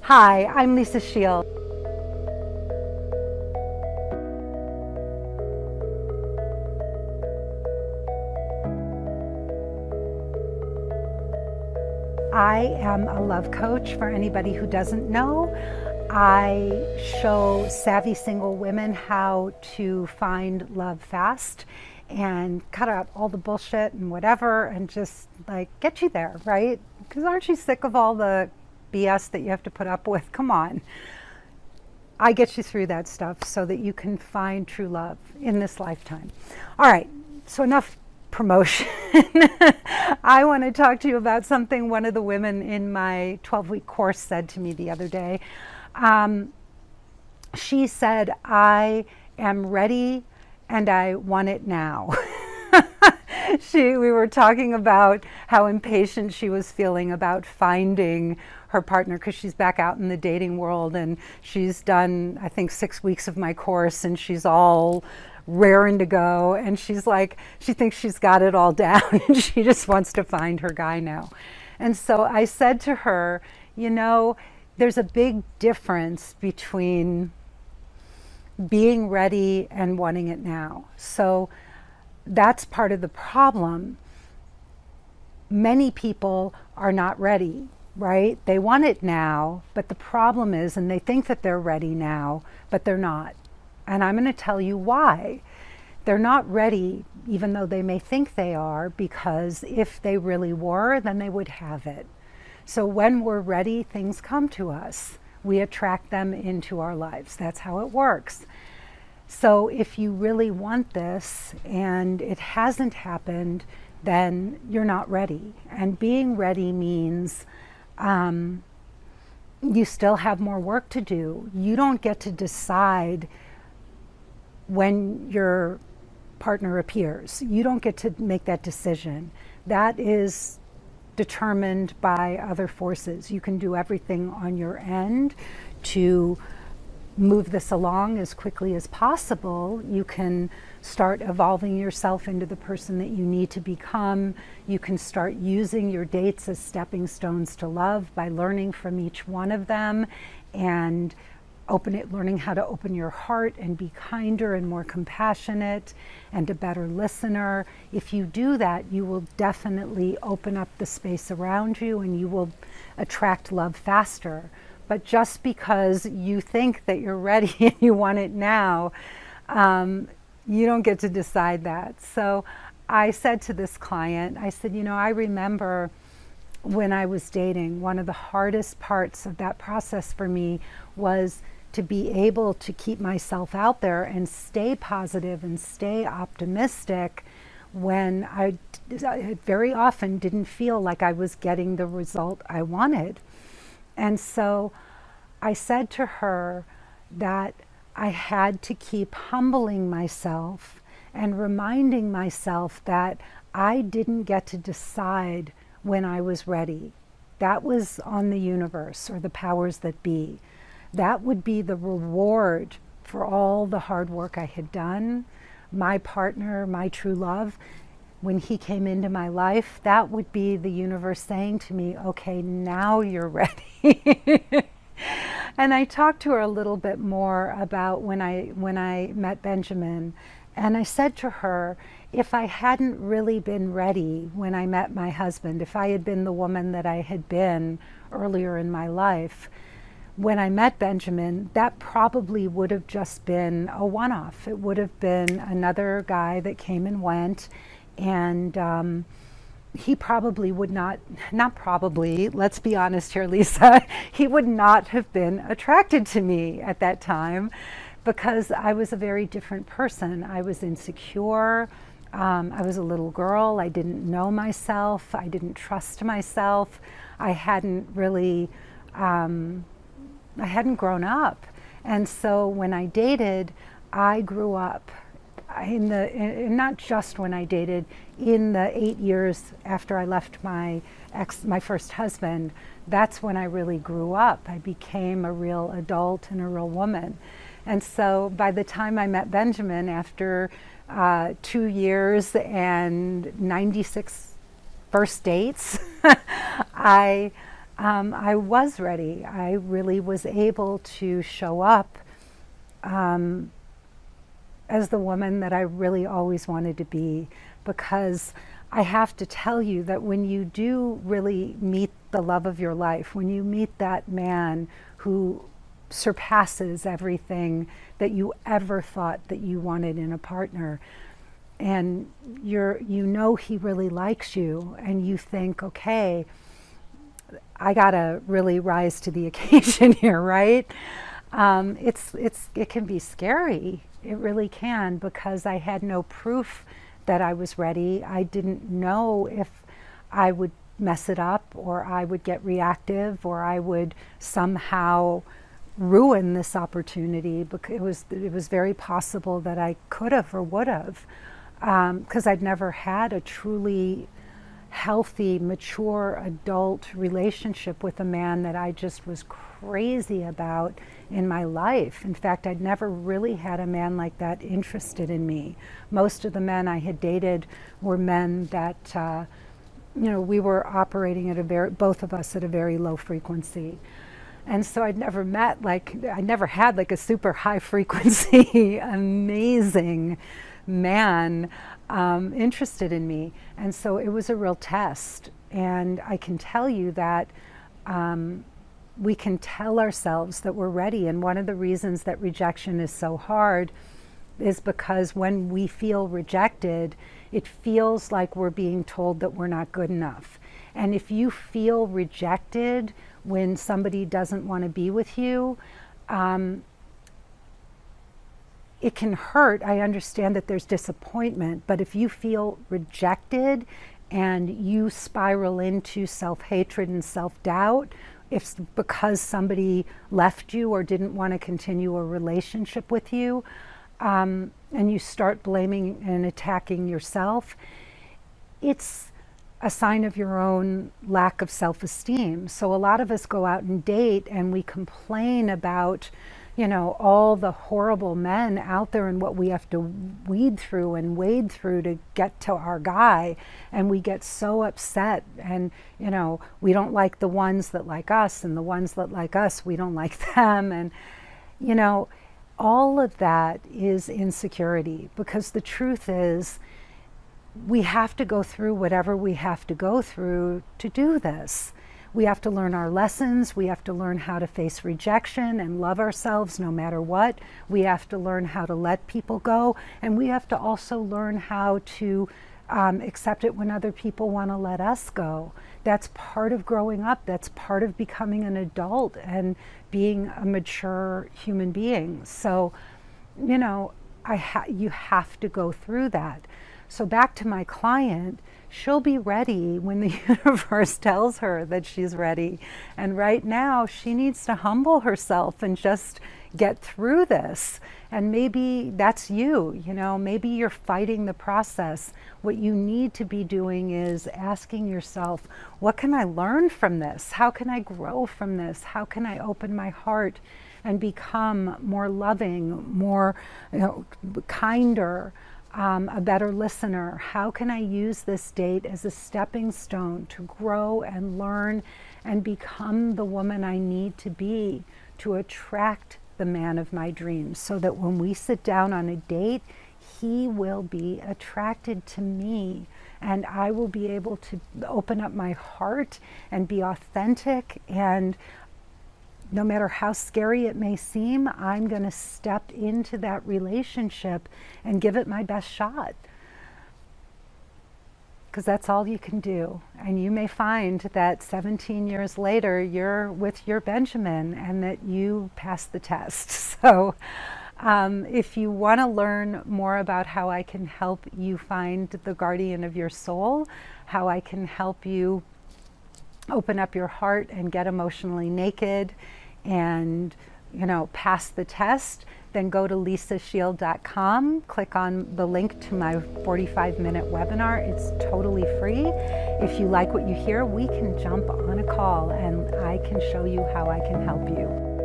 Hi, I'm Lisa Shield. I am a love coach for anybody who doesn't know. I show savvy single women how to find love fast and cut out all the bullshit and whatever and just like get you there, right? Because aren't you sick of all the BS that you have to put up with? Come on. I get you through that stuff so that you can find true love in this lifetime. All right, so enough promotion. I want to talk to you about something one of the women in my 12-week course said to me the other day. She said, I am ready and I want it now. We were talking about how impatient she was feeling about finding her partner because she's back out in the dating world and she's done, I think, 6 weeks of my course and she's all raring to go. And she's like, she thinks she's got it all down and she just wants to find her guy now. And so I said to her, you know, there's a big difference between being ready and wanting it now. So that's part of the problem. Many people are not ready, right? They want it now, but the problem is, and they think that they're ready now, but they're not. And I'm going to tell you why. They're not ready, even though they may think they are, because if they really were, then they would have it. So when we're ready, things come to us. We attract them into our lives. That's how it works. So if you really want this and it hasn't happened, then you're not ready. And being ready means you still have more work to do. You don't get to decide when your partner appears. You don't get to make that decision. That is determined by other forces. You can do everything on your end to move this along as quickly as possible. You can start evolving yourself into the person that you need to become. You can start using your dates as stepping stones to love by learning from each one of them and learning how to open your heart and be kinder and more compassionate and a better listener. If you do that, you will definitely open up the space around you and you will attract love faster. But just because you think that you're ready and you want it now, you don't get to decide that. So I said to this client, I said, you know, I remember when I was dating, one of the hardest parts of that process for me was to be able to keep myself out there and stay positive and stay optimistic when I very often didn't feel like I was getting the result I wanted. And so I said to her that I had to keep humbling myself and reminding myself that I didn't get to decide when I was ready. That was on the universe or the powers that be. That would be the reward for all the hard work I had done. My partner, my true love, when he came into my life, that would be the universe saying to me, okay, now you're ready. And I talked to her a little bit more about when I met Benjamin. And I said to her, if I hadn't really been ready when I met my husband, if I had been the woman that I had been earlier in my life, when I met Benjamin, that probably would have just been a one-off. It would have been another guy that came and went, and he probably would not probably, let's be honest here, Lisa, he would not have been attracted to me at that time because I was a very different person. I was insecure. I was a little girl. I didn't know myself. I didn't trust myself. I hadn't really, I hadn't grown up. And so when I dated, I grew up not just when I dated, in the 8 years after I left my first husband, that's when I really grew up. I became a real adult and a real woman. And so by the time I met Benjamin, after 2 years and 96 first dates, I I was ready. I really was able to show up as the woman that I really always wanted to be, because I have to tell you that when you do really meet the love of your life, when you meet that man who surpasses everything that you ever thought that you wanted in a partner, and you know he really likes you, and you think, okay, I gotta really rise to the occasion here, right? It can be scary. It really can, because I had no proof that I was ready. I didn't know if I would mess it up, or I would get reactive, or I would somehow ruin this opportunity, because it was very possible that I could have or would have, because I'd never had a truly healthy, mature, adult relationship with a man that I just was crazy about in my life. In fact, I'd never really had a man like that interested in me. Most of the men I had dated were men that, we were operating at both of us at a very low frequency. And so I never had like a super high frequency, amazing man interested in me. And so it was a real test. And I can tell you that we can tell ourselves that we're ready. And one of the reasons that rejection is so hard is because when we feel rejected, it feels like we're being told that we're not good enough. And if you feel rejected when somebody doesn't want to be with you, it can hurt. I understand that there's disappointment, but if you feel rejected and you spiral into self-hatred and self-doubt, if because somebody left you or didn't want to continue a relationship with you, and you start blaming and attacking yourself, it's a sign of your own lack of self-esteem. So a lot of us go out and date and we complain about, all the horrible men out there and what we have to weed through and wade through to get to our guy. And we get so upset, and, we don't like the ones that like us, and the ones that like us, we don't like them. And, all of that is insecurity, because the truth is, we have to go through whatever we have to go through to do this. We have to learn our lessons. We have to learn how to face rejection and love ourselves no matter what. We have to learn how to let people go. And we have to also learn how to accept it when other people want to let us go. That's part of growing up. That's part of becoming an adult and being a mature human being. So, you have to go through that. So back to my client, she'll be ready when the universe tells her that she's ready. And right now, she needs to humble herself and just get through this. And maybe that's you, maybe you're fighting the process. What you need to be doing is asking yourself, what can I learn from this? How can I grow from this? How can I open my heart and become more loving, more kinder, a better listener? How can I use this date as a stepping stone to grow and learn and become the woman I need to be to attract the man of my dreams, so that when we sit down on a date, he will be attracted to me, and I will be able to open up my heart and be authentic, and no matter how scary it may seem, I'm going to step into that relationship and give it my best shot. Because that's all you can do. And you may find that 17 years later, you're with your Benjamin and that you passed the test. So if you want to learn more about how I can help you find the guardian of your soul, how I can help you open up your heart and get emotionally naked and pass the test, then go to lisashield.com, click on the link to my 45-minute webinar. It's totally free. If you like what you hear, we can jump on a call and I can show you how I can help you.